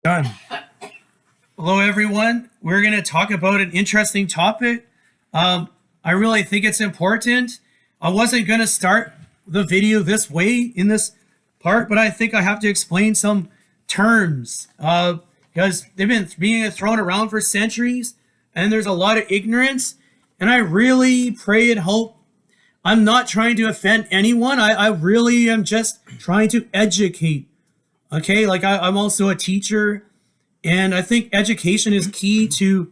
Done. Hello, everyone. We're going to talk about an interesting topic. I really think it's important. I wasn't going to start the video this way in this part, but I think I have to explain some terms because they've been being thrown around for centuries and there's a lot of ignorance. And I really pray and hope. I'm not trying to offend anyone. I really am just trying to educate. Okay, like I'm also a teacher, and I think education is key to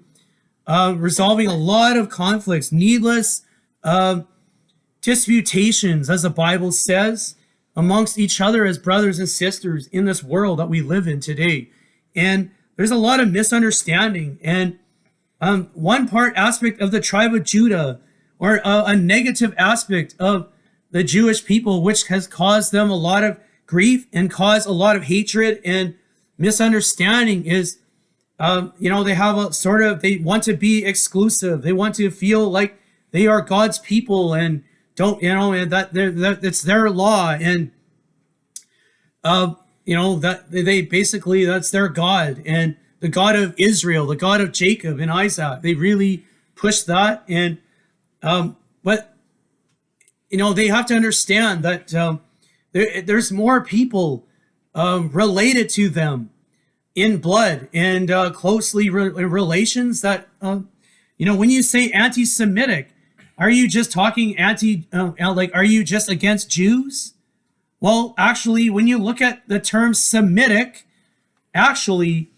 resolving a lot of conflicts, needless disputations, as the Bible says, amongst each other as brothers and sisters in this world that we live in today. And there's a lot of misunderstanding. And one part aspect of the tribe of Judah, or a negative aspect of the Jewish people, which has caused them a lot of grief and caused a lot of hatred and misunderstanding, is they have a sort of, they want to be exclusive. They want to feel like they are God's people and don't, and that it's their law. And, that they basically, that's their God, and the God of Israel, the God of Jacob and Isaac. They really push that. And, but they have to understand that, there's more people, related to them in blood and closely relations that, when you say anti-Semitic, are you just talking are you just against Jews? Well, actually, when you look at the term Semitic, actually,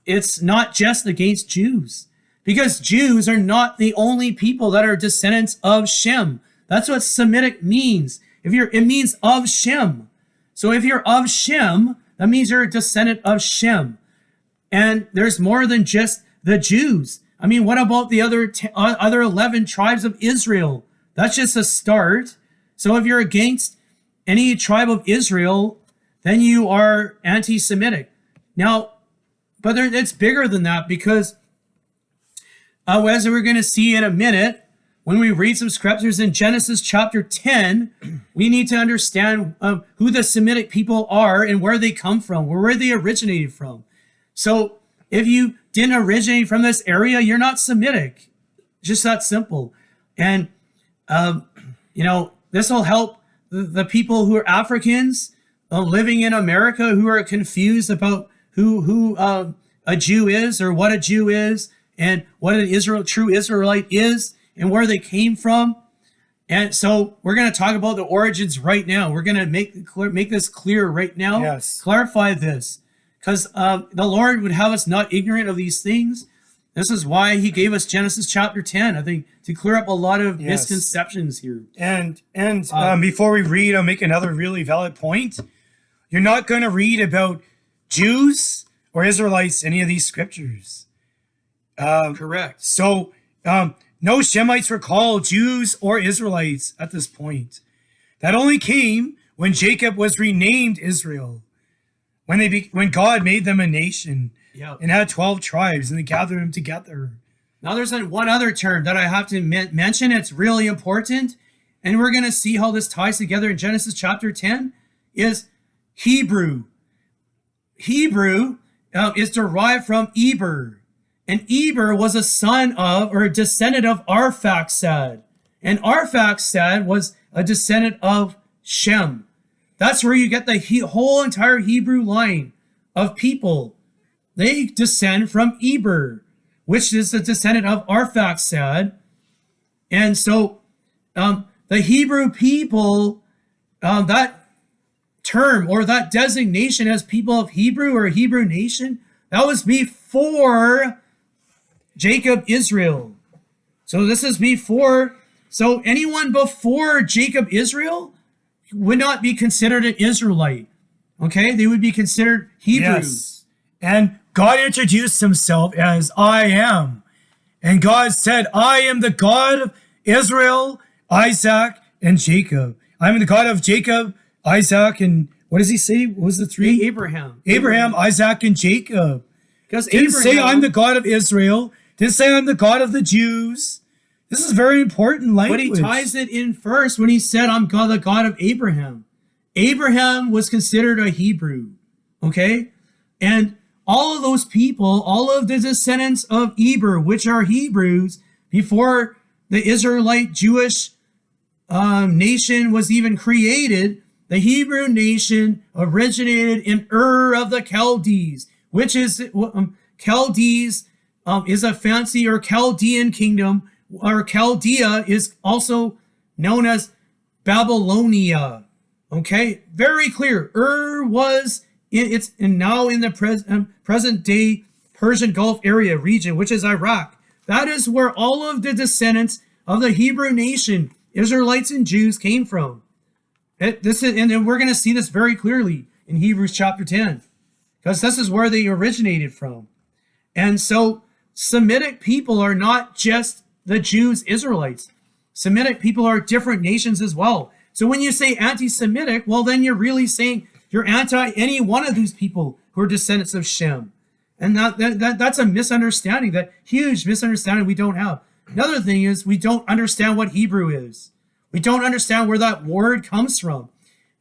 it's not just against Jews, because Jews are not the only people that are descendants of Shem. That's what Semitic means. It means of Shem. So if you're of Shem, that means you're a descendant of Shem. And there's more than just the Jews. I mean, what about the other 11 tribes of Israel? That's just a start. So if you're against any tribe of Israel, then you are anti-Semitic. Now, but it's bigger than that, because as we're going to see in a minute, when we read some scriptures in Genesis chapter 10, we need to understand who the Semitic people are and where they come from, where they originated from. So if you didn't originate from this area, you're not Semitic. Just that simple. And, this will help the people who are Africans living in America, who are confused about who a Jew is, or what a Jew is, and what an true Israelite is, and where they came from. And so we're going to talk about the origins right now. We're going to make this clear right now. Yes. Clarify this, because the Lord would have us not ignorant of these things. This is why he gave us Genesis chapter 10, I think, to clear up a lot of misconceptions here. And before we read, I'll make another really valid point. You're not going to read about Jews or Israelites in any of these scriptures. Correct. So, no Shemites were called Jews or Israelites at this point. That only came when Jacob was renamed Israel, when God made them a nation and had 12 tribes, and they gathered them together. Now there's one other term that I have to mention. It's really important, and we're going to see how this ties together in Genesis chapter 10, is Hebrew. Hebrew is derived from Eber. And Eber was a son of, or a descendant of, Arphaxad. And Arphaxad was a descendant of Shem. That's where you get the whole entire Hebrew line of people. They descend from Eber, which is a descendant of Arphaxad. And so the Hebrew people, that term or that designation as people of Hebrew or Hebrew nation, that was before Jacob, Israel. So this is before. So anyone before Jacob, Israel would not be considered an Israelite. Okay, they would be considered Hebrews. Yes. And God introduced himself as I am. And God said, I am the God of Israel, Isaac, and Jacob. I am the God of Jacob, Isaac, and what does he say? What was the three? Abraham, Isaac, and Jacob. Because didn't say I'm the God of Israel. Didn't say I'm the God of the Jews. This is very important language. But he ties it in first when he said, I'm God, the God of Abraham. Abraham was considered a Hebrew. Okay? And all of those people, all of the descendants of Eber, which are Hebrews, before the Israelite Jewish nation was even created, the Hebrew nation originated in Ur of the Chaldees, which is Chaldees is a fancy or Chaldean kingdom, or Chaldea is also known as Babylonia. Okay, very clear. Ur was it's now in the present day Persian Gulf area region, which is Iraq. That is where all of the descendants of the Hebrew nation, Israelites and Jews, came from. And we're going to see this very clearly in Hebrews chapter 10, because this is where they originated from. And so Semitic people are not just the Jews, Israelites. Semitic people are different nations as well. So when you say anti-Semitic, well, then you're really saying you're anti any one of these people who are descendants of Shem. And that's a misunderstanding, that huge misunderstanding we don't have. Another thing is we don't understand what Hebrew is. We don't understand where that word comes from.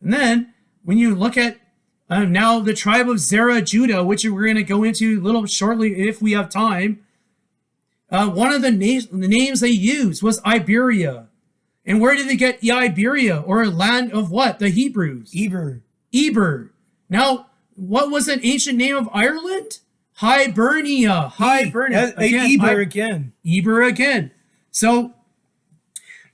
And then when you look at now the tribe of Zerah, Judah, which we're going to go into a little shortly if we have time, one of the names they used was Iberia. And where did they get Iberia, or a land of what? The Hebrews. Eber. Now, what was an ancient name of Ireland? Hibernia. Eber again. Eber again. So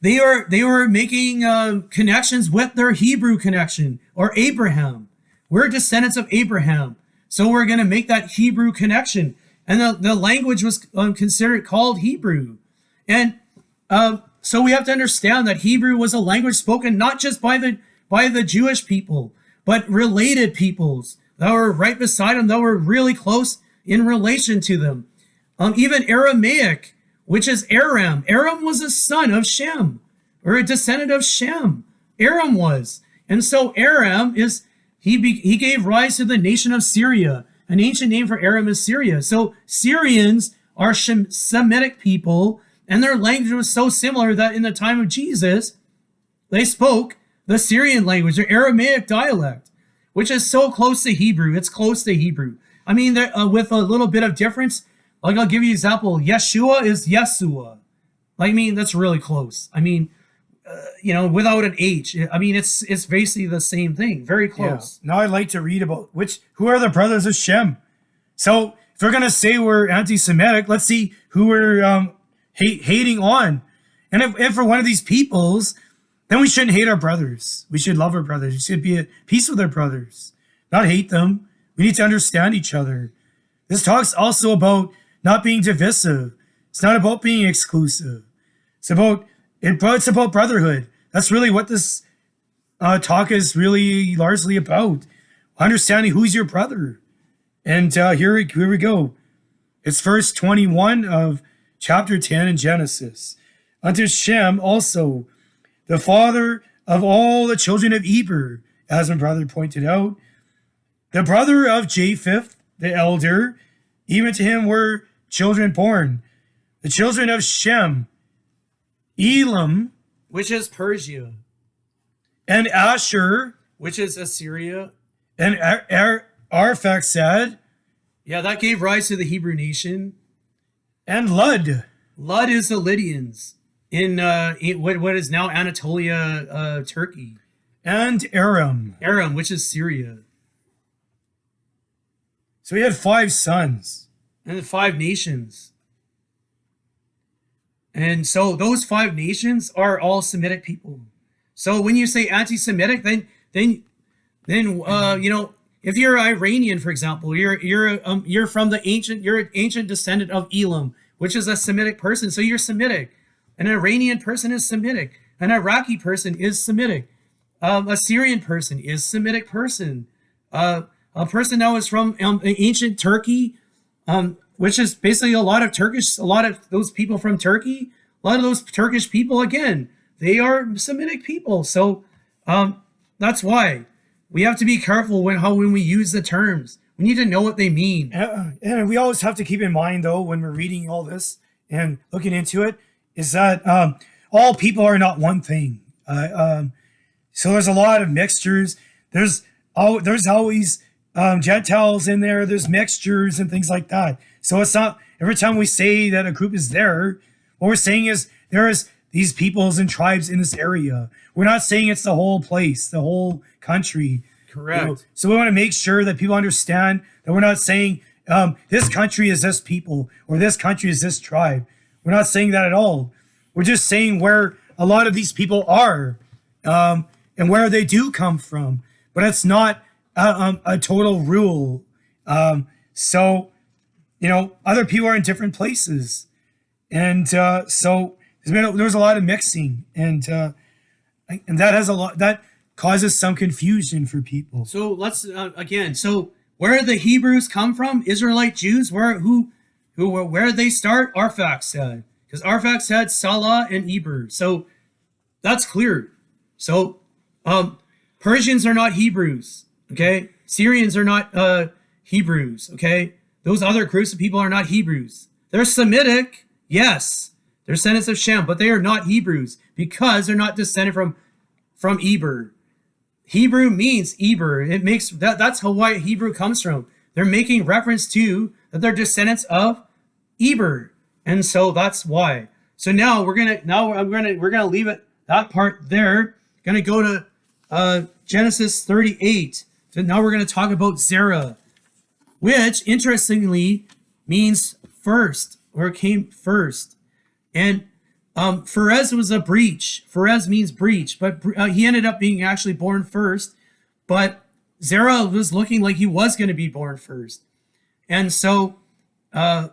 they were making connections with their Hebrew connection, or Abraham. We're descendants of Abraham, so we're going to make that Hebrew connection. And the language was considered called Hebrew. And so we have to understand that Hebrew was a language spoken not just by the Jewish people, but related peoples that were right beside them, that were really close in relation to them. Even Aramaic, which is Aram. Aram was a son of Shem, or a descendant of Shem. Aram was. And so Aram is, he gave rise to the nation of Syria. An ancient name for Aram is Syria. So Syrians are Semitic people, and their language was so similar that in the time of Jesus, they spoke the Syrian language, or Aramaic dialect, which is so close to Hebrew. It's close to Hebrew. I mean, with a little bit of difference, like I'll give you an example. Yeshua is Yeshua. Like, I mean, that's really close. I mean, without an H. I mean, it's basically the same thing. Very close. Yeah. Now I'd like to read about who are the brothers of Shem. So if we're going to say we're anti-Semitic, let's see who we're hating on. And if we're one of these peoples, then we shouldn't hate our brothers. We should love our brothers. We should be at peace with our brothers, not hate them. We need to understand each other. This talks also about not being divisive. It's not about being exclusive. It's about brotherhood. That's really what this talk is really largely about. Understanding who's your brother. And here we go. It's verse 21 of chapter 10 in Genesis. Unto Shem also, the father of all the children of Eber, as my brother pointed out, the brother of Japheth, the elder, even to him were children born. The children of Shem, Elam, which is Persia, and Asher, which is Assyria, and Arphaxad. Yeah, that gave rise to the Hebrew nation. And Lud. Lud is the Lydians in what is now Anatolia, Turkey. And Aram. Aram, which is Syria. So he had 5 sons. And the 5 nations. And so those 5 nations are all Semitic people. So when you say anti-Semitic, then if you're Iranian, for example, you're from you're an ancient descendant of Elam, which is a Semitic person. So you're Semitic. An Iranian person is Semitic. An Iraqi person is Semitic. A Syrian person is Semitic person. A person that was from ancient Turkey, which is basically a lot of those people from Turkey, a lot of those Turkish people, again, they are Semitic people. So that's why we have to be careful when we use the terms. We need to know what they mean. And we always have to keep in mind, though, when we're reading all this and looking into it, is that all people are not one thing. So there's a lot of mixtures. There's always Gentiles in there. There's mixtures and things like that. So it's not every time we say that a group is there, what we're saying is there's these peoples and tribes in this area. We're not saying it's the whole place, the whole country. Correct. So we want to make sure that people understand that we're not saying this country is this people or this country is this tribe. We're not saying that at all. We're just saying where a lot of these people are and where they do come from. But it's not a total rule. So, other people are in different places. And so there's a lot of mixing. And that causes some confusion for people. So let's, again, so where the Hebrews come from, Israelite Jews, where they start? Arphaxad. Because Arphaxad, Salah, and Eber. So that's clear. So Persians are not Hebrews, okay? Syrians are not Hebrews, okay? Those other groups of people are not Hebrews. They're Semitic, yes. They're descendants of Shem, but they are not Hebrews because they're not descended from Eber. Hebrew means Eber. It makes that's how why Hebrew comes from. They're making reference to that they're descendants of Eber, and so that's why. So now we're gonna leave it that part there. Gonna go to Genesis 38. So now we're gonna talk about Zerah, which interestingly means first or came first, and Pharez was a breach. Pharez means breach, but he ended up being actually born first. But Zerah was looking like he was going to be born first. And so the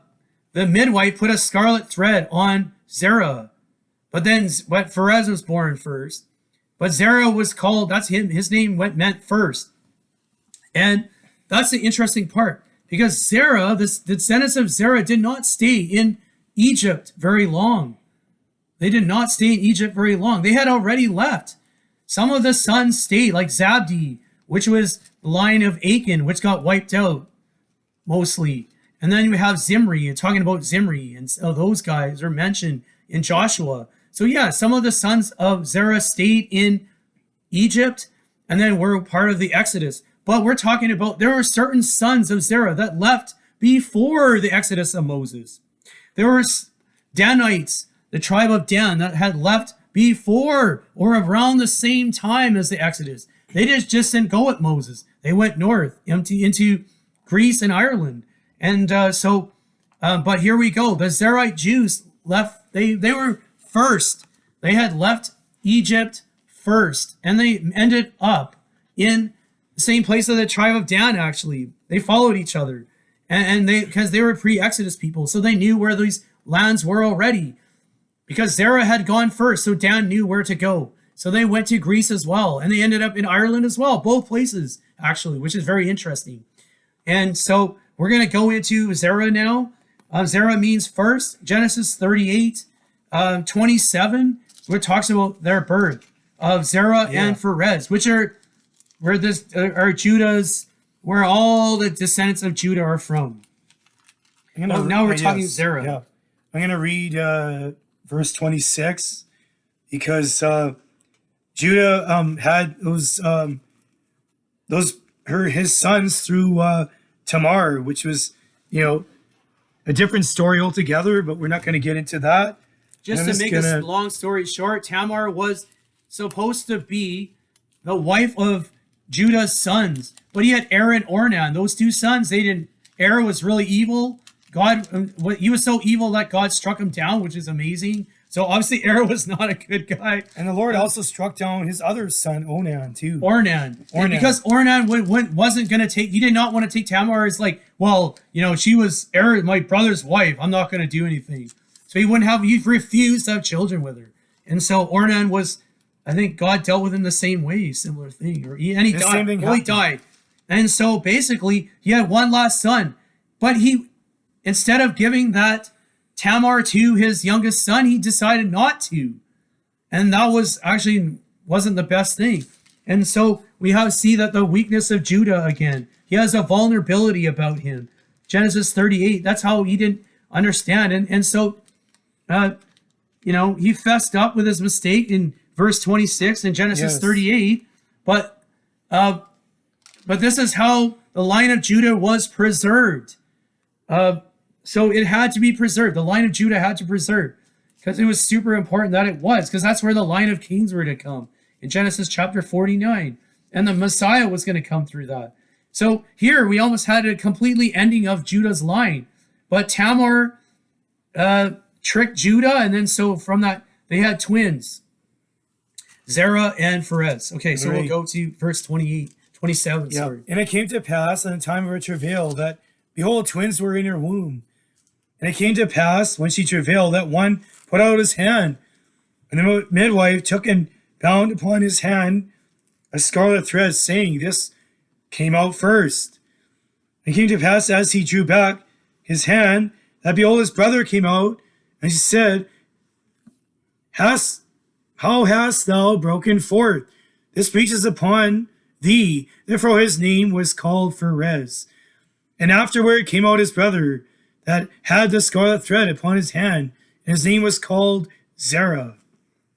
midwife put a scarlet thread on Zerah. But Pharez was born first. But Zerah was called, that's him, his name meant first. And that's the interesting part. Because Zerah, the descendants of Zerah did not stay in Egypt very long. They did not stay in Egypt very long. They had already left. Some of the sons stayed, like Zabdi, which was the line of Achan, which got wiped out, mostly. And then you have Zimri, and talking about Zimri, and so those guys are mentioned in Joshua. So yeah, some of the sons of Zerah stayed in Egypt, and then were part of the Exodus. But we're talking about, there were certain sons of Zerah that left before the Exodus of Moses. There were Danites, the tribe of Dan, that had left before or around the same time as the Exodus. They just didn't go with Moses. They went north into Greece and Ireland. And but here we go. The Zerahite Jews left, they were first. They had left Egypt first. And they ended up in the same place as the tribe of Dan, actually. They followed each other. And because they were pre-Exodus people. So they knew where these lands were already. Because Zerah had gone first, so Dan knew where to go. So they went to Greece as well, and they ended up in Ireland as well, both places, actually, which is very interesting. And so we're going to go into Zerah now. Zerah means first. Genesis 38, 27, where it talks about their birth of Zerah and Pharez, which are Judah's, where all the descendants of Judah are from. Now we're talking Zerah. Yeah. I'm going to read verse 26, because Judah had his sons through Tamar, which was a different story altogether, but we're not going to get into that. Just to make a long story short, Tamar was supposed to be the wife of Judah's sons, but he had Er and Ornan. Those two sons, Er was really evil. He was so evil that God struck him down, which is amazing. So obviously Er was not a good guy. And the Lord also struck down his other son, Onan, too. Ornan. Because Ornan wasn't going to he did not want to take Tamar as she was my brother's wife. I'm not going to do anything. So he refused to have children with her. And so Ornan was, I think God dealt with him the same way, similar thing. He died. He died. And so basically he had one last son, but instead of giving that Tamar to his youngest son, he decided not to. And that wasn't the best thing. And so we see that the weakness of Judah again. He has a vulnerability about him. Genesis 38, that's how he didn't understand. And so, he fessed up with his mistake in verse 26 in Genesis 38. But this is how the line of Judah was preserved. So it had to be preserved. The line of Judah had to preserve because it was super important that it was, because that's where the line of kings were to come in Genesis chapter 49. And the Messiah was going to come through that. So here we almost had a completely ending of Judah's line. But Tamar tricked Judah, and then so from that, they had twins, Zerah and Perez. Okay, so we'll go to verse 27. Yeah. Sorry. And it came to pass in the time of her travail that, behold, twins were in her womb. And it came to pass, when she travailed, that one put out his hand, and the midwife took and bound upon his hand a scarlet thread, saying, this came out first. And it came to pass, as he drew back his hand, that behold, his brother came out, and he said, how hast thou broken forth? This breaches upon thee. Therefore his name was called Perez. And afterward came out his brother, that had the scarlet thread upon his hand, and his name was called Zerah.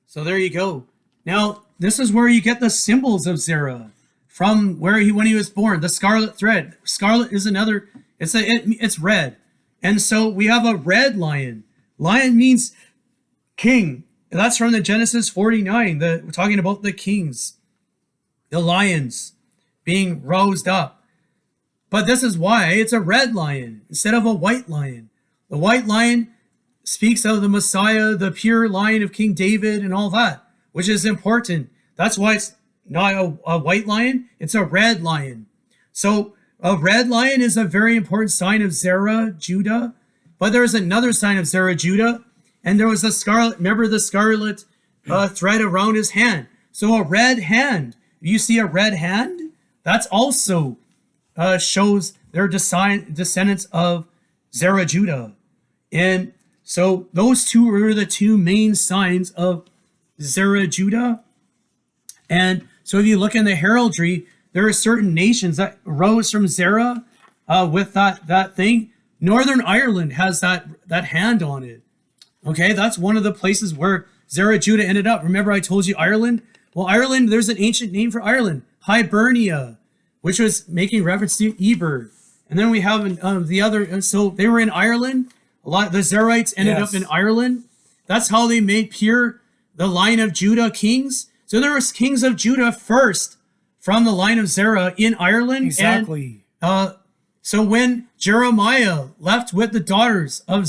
So there you go. Now, this is where you get the symbols of Zerah from when he was born. The scarlet thread. Scarlet is another. It's red, and so we have a red lion. Lion means king. And that's from the Genesis 49. We're talking about the kings, the lions being roused up. But this is why it's a red lion instead of a white lion. The white lion speaks of the Messiah, the pure line of King David and all that, which is important. That's why it's not a white lion, it's a red lion. So a red lion is a very important sign of Zerah, Judah. But there's another sign of Zerah, Judah, and there was the scarlet thread around his hand. So a red hand, you see a red hand, that's also shows their descendants of Zerah, Judah. And so those two were the two main signs of Zerah, Judah. And so if you look in the heraldry, there are certain nations that rose from Zerah with that thing. Northern Ireland has that hand on it. Okay, that's one of the places where Zerah, Judah ended up. Remember I told you Ireland? Well, Ireland, there's an ancient name for Ireland, Hibernia, which was making reference to Eber. And then we have the other, so they were in Ireland. The Zerites ended up in Ireland. That's how they made pure the line of Judah kings. So there was kings of Judah first from the line of Zerah in Ireland. Exactly. And, so when Jeremiah left with the daughters of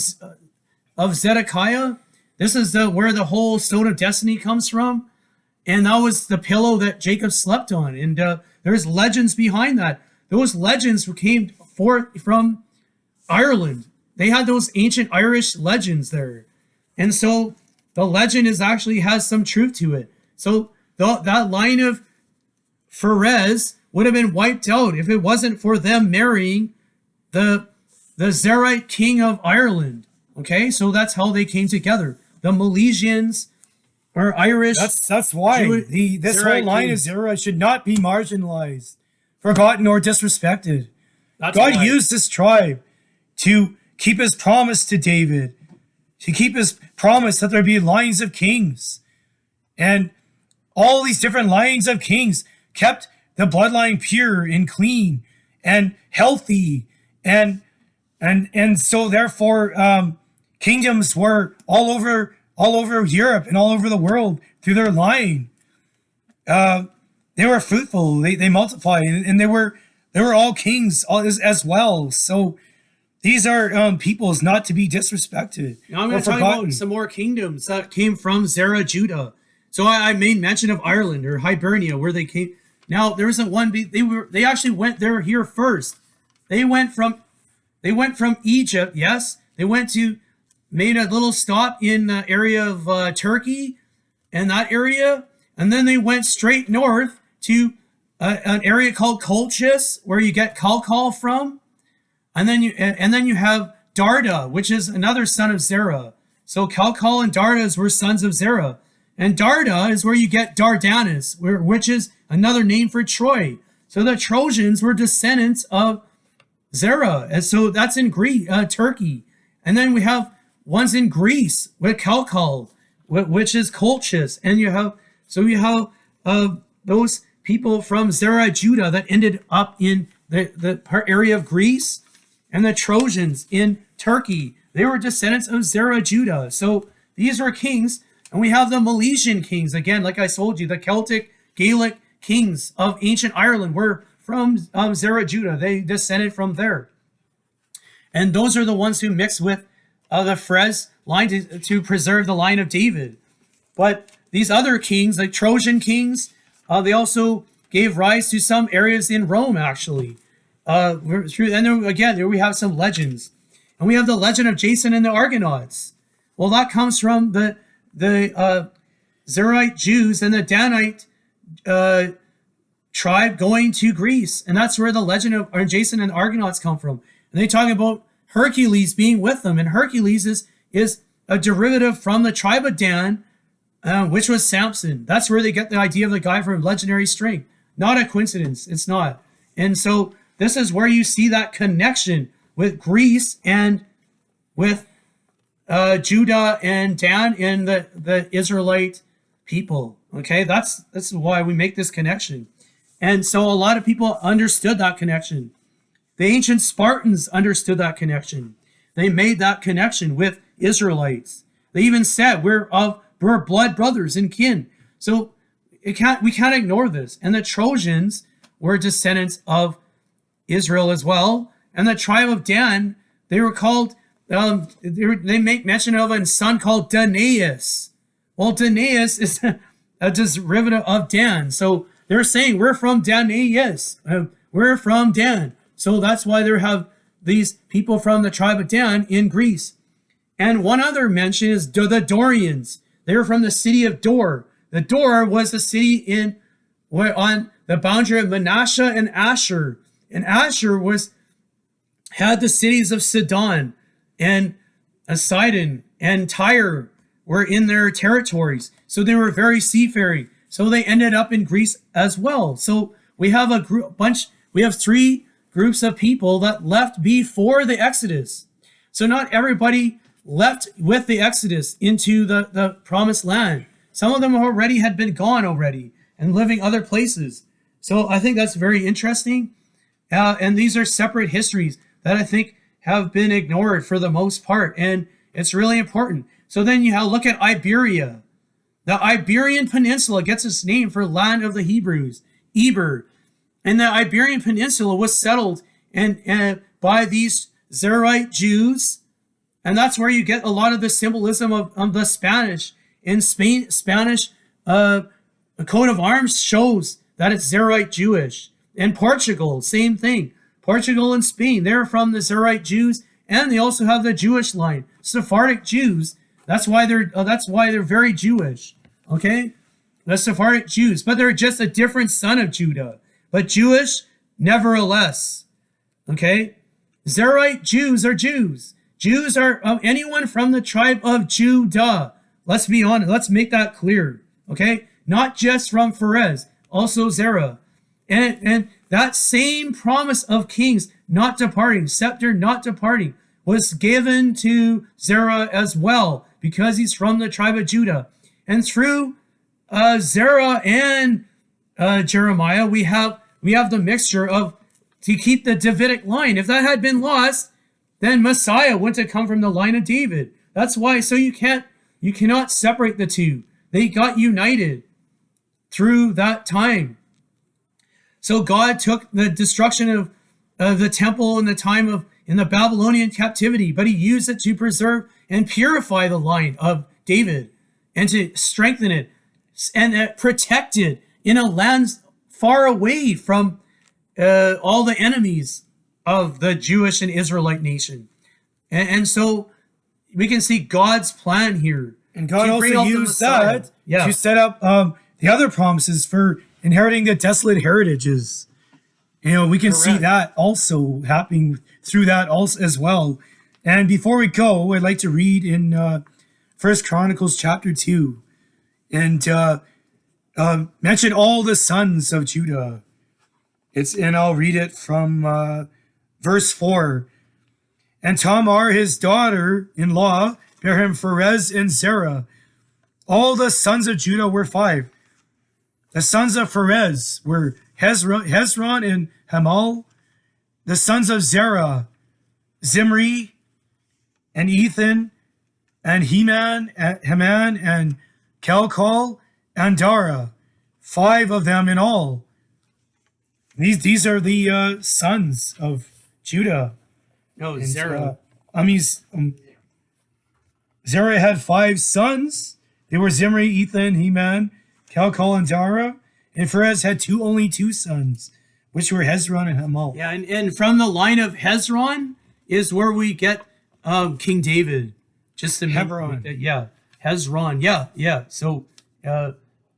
Zedekiah, this is where the whole stone of destiny comes from. And that was the pillow that Jacob slept on. And there's legends behind that. Those legends came forth from Ireland. They had those ancient Irish legends there. And so the legend has some truth to it. So that line of Perez would have been wiped out if it wasn't for them marrying the Zerite king of Ireland. Okay, so that's how they came together. The Milesians are Irish. That's why this whole line of Zerah should not be marginalized, forgotten, or disrespected. God used this tribe to keep his promise to David, to keep his promise that there'd be lines of kings. And all these different lines of kings kept the bloodline pure and clean and healthy. And so therefore kingdoms were all over Europe and all over the world through their line. They were fruitful, they multiplied, and they were all kings as well. So these are peoples not to be disrespected. Now I'm going to talk about some more kingdoms that came from Zerah, Judah. So I made mention of Ireland or Hibernia, where they came. Now there isn't one. They actually went there here first. They went from Egypt. Yes, they made a little stop in the area of Turkey, and that area, and then they went straight north to an area called Colchis, where you get Kalkal from, and then you have Darda, which is another son of Zerah. So Kalkal and Dardas were sons of Zerah. And Darda is where you get Dardanus, which is another name for Troy. So the Trojans were descendants of Zerah. And so that's in Turkey. And then we have ones in Greece with Kalkal, which is Colchis. And you have those people from Zerah, Judah, that ended up in the area of Greece, and the Trojans in Turkey. They were descendants of Zerah, Judah. So these were kings. And we have the Milesian kings. Again, like I told you, the Celtic, Gaelic kings of ancient Ireland were from Zerah, Judah. They descended from there. And those are the ones who mixed with the Phrez line to preserve the line of David. But these other kings, like Trojan kings, they also gave rise to some areas in Rome, actually. And there we have some legends. And we have the legend of Jason and the Argonauts. Well, that comes from the Zerahite Jews and the Danite tribe going to Greece. And that's where the legend of Jason and the Argonauts come from. And they talk about Hercules being with them. And Hercules is a derivative from the tribe of Dan, which was Samson. That's where they get the idea of the guy from legendary strength. Not a coincidence. It's not. And so this is where you see that connection with Greece and with Judah and Dan and the Israelite people. Okay, that's why we make this connection. And so a lot of people understood that connection. The ancient Spartans understood that connection. They made that connection with Israelites. They even said we're blood brothers and kin. So we can't ignore this. And the Trojans were descendants of Israel as well. And the tribe of Dan, they were called, they make mention of a son called Danaus. Well, Danaus is a derivative of Dan. So they're saying we're from Danaus. We're from Dan. So that's why they have these people from the tribe of Dan in Greece. And one other mention is the Dorians. They were from the city of Dor. The Dor was a city on the boundary of Manasseh and Asher. And Asher had the cities of Sidon and Sidon and Tyre were in their territories. So they were very seafaring. So they ended up in Greece as well. So we have we have three groups of people that left before the Exodus. So not everybody left with the Exodus into the promised land. Some of them already had been gone already and living other places. So I think that's very interesting. And these are separate histories that I think have been ignored for the most part. And it's really important. So then you look at Iberia. The Iberian Peninsula gets its name for land of the Hebrews, Eber. And the Iberian Peninsula was settled by these Zerahite Jews. And that's where you get a lot of the symbolism of the Spanish. In Spain, Spanish coat of arms shows that it's Zerahite Jewish. And Portugal, same thing. Portugal and Spain, they're from the Zerahite Jews, and they also have the Jewish line. Sephardic Jews, that's why they're very Jewish. Okay? The Sephardic Jews, but they're just a different son of Judah. But Jewish, nevertheless. Okay? Zerahite Jews are Jews. Jews are anyone from the tribe of Judah. Let's be honest. Let's make that clear. Okay? Not just from Pharez, also Zerah. And that same promise of kings not departing, scepter not departing, was given to Zerah as well, because he's from the tribe of Judah. And through Zerah and Jeremiah, we have the mixture to keep the Davidic line. If that had been lost, then Messiah wouldn't have come from the line of David. That's why. So you cannot separate the two. They got united through that time. So God took the destruction of the temple in the Babylonian captivity, but he used it to preserve and purify the line of David and to strengthen it and protect it in a land far away from all the enemies of the Jewish and Israelite nation. And so we can see God's plan here. And God also used that to set up the other promises for inheriting the desolate heritages. We can see that also happening through that also as well. And before we go, I'd like to read in 1 Chronicles chapter 2 and mention all the sons of Judah. And I'll read it from verse 4. And Tamar, his daughter-in-law, bare him Pharez and Zerah. All the sons of Judah were 5. The sons of Pharez were Hezron and Hamal. the sons of Zerah, Zimri, and Ethan, and Heman, and Calcol, and Dara, 5 of them in all. These are the sons of Judah. No, And, Zerah. Zerah had 5 sons. They were Zimri, Ethan, Heman, Calcol, and Dara. And Perez had only two sons, which were Hezron and Hamal. Yeah, and from the line of Hezron is where we get King David. Just to Hebron. Yeah, Hezron. Yeah. So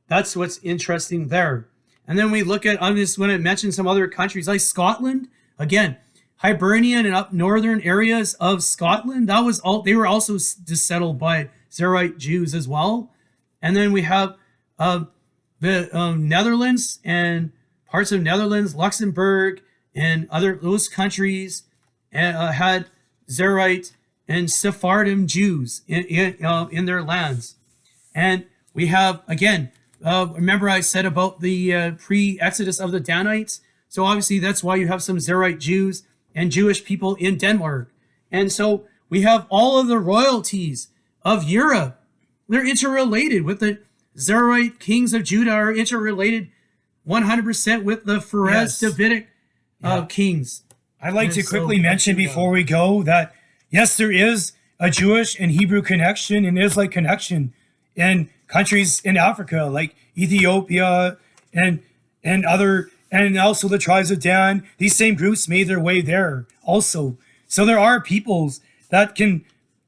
that's what's interesting there. And then we look at, I'm just going to mention some other countries like Scotland. Again, Hibernian and up northern areas of Scotland. That was all. They were also settled by Zerahite Jews as well. And then we have the Netherlands and parts of Netherlands, Luxembourg, and those countries had Zerahite and Sephardim Jews in their lands. And we have, again, remember I said about the pre-exodus of the Danites? So obviously that's why you have some Zerahite Jews and Jewish people in Denmark. And so we have all of the royalties of Europe. They're interrelated with the Zerahite kings of Judah are interrelated 100% with the Pharez Davidic kings. I'd like to quickly mention before we go that, yes, there is a Jewish and Hebrew connection and Israelite connection in countries in Africa like Ethiopia and also the tribes of Dan. These same groups made their way there also. So there are peoples that can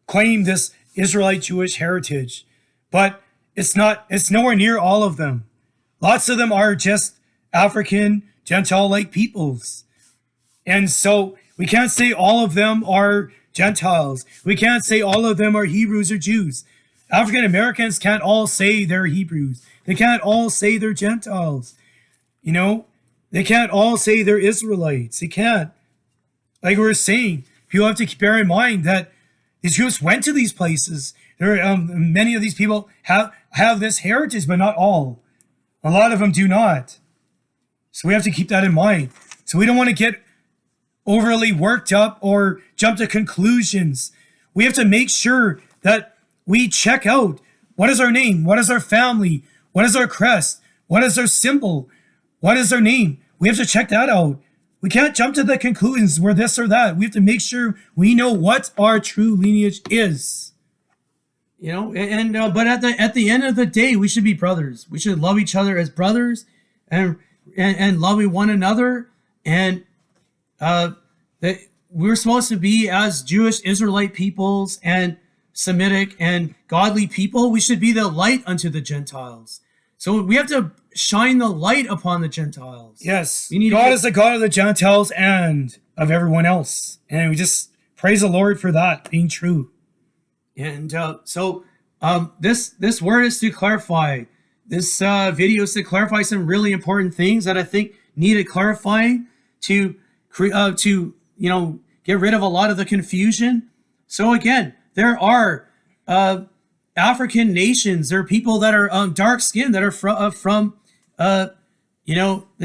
claim this Israelite Jewish heritage, but it's nowhere near all of them. Lots of them are just African Gentile-like peoples. And so we can't say all of them are Gentiles. We can't say all of them are Hebrews or Jews. African Americans can't all say they're Hebrews. They can't all say they're Gentiles. You know, they can't all say they're Israelites. They can't. Like we were saying, people have to bear in mind that these Jews went to these places. Many of these people have this heritage, but not all. A lot of them do not. So we have to keep that in mind. So we don't want to get overly worked up or jump to conclusions. We have to make sure that we check out what is our name, what is our family, what is our crest, what is our symbol, what is our name. We have to check that out. We can't jump to the conclusions we're this or that. We have to make sure we know what our true lineage is. You know, but at the end of the day, we should be brothers. We should love each other as brothers and love one another. And that we're supposed to be, as Jewish Israelite peoples and Semitic and godly people, we should be the light unto the Gentiles. So we have to shine the light upon the Gentiles. Yes, God is the God of the Gentiles and of everyone else. And we just praise the Lord for that being true. And so this word is to clarify. This video is to clarify some really important things that I think needed clarifying to get rid of a lot of the confusion. So again, there are African nations. There are people that are dark skinned that are from the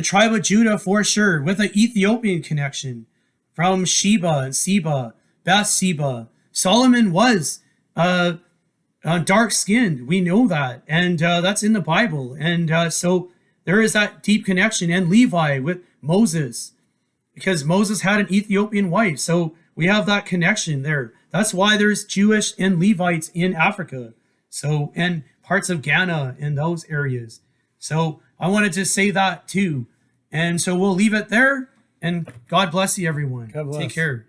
tribe of Judah for sure, with an Ethiopian connection from Sheba and Seba, Bathsheba. Solomon was dark skinned. We know that, and that's in the Bible. And so there is that deep connection. And Levi with Moses, because Moses had an Ethiopian wife. So we have that connection there. That's why there's Jewish and Levites in Africa. So, and parts of Ghana and those areas. So I wanted to say that too. And so we'll leave it there. And God bless you, everyone. God bless. Take care.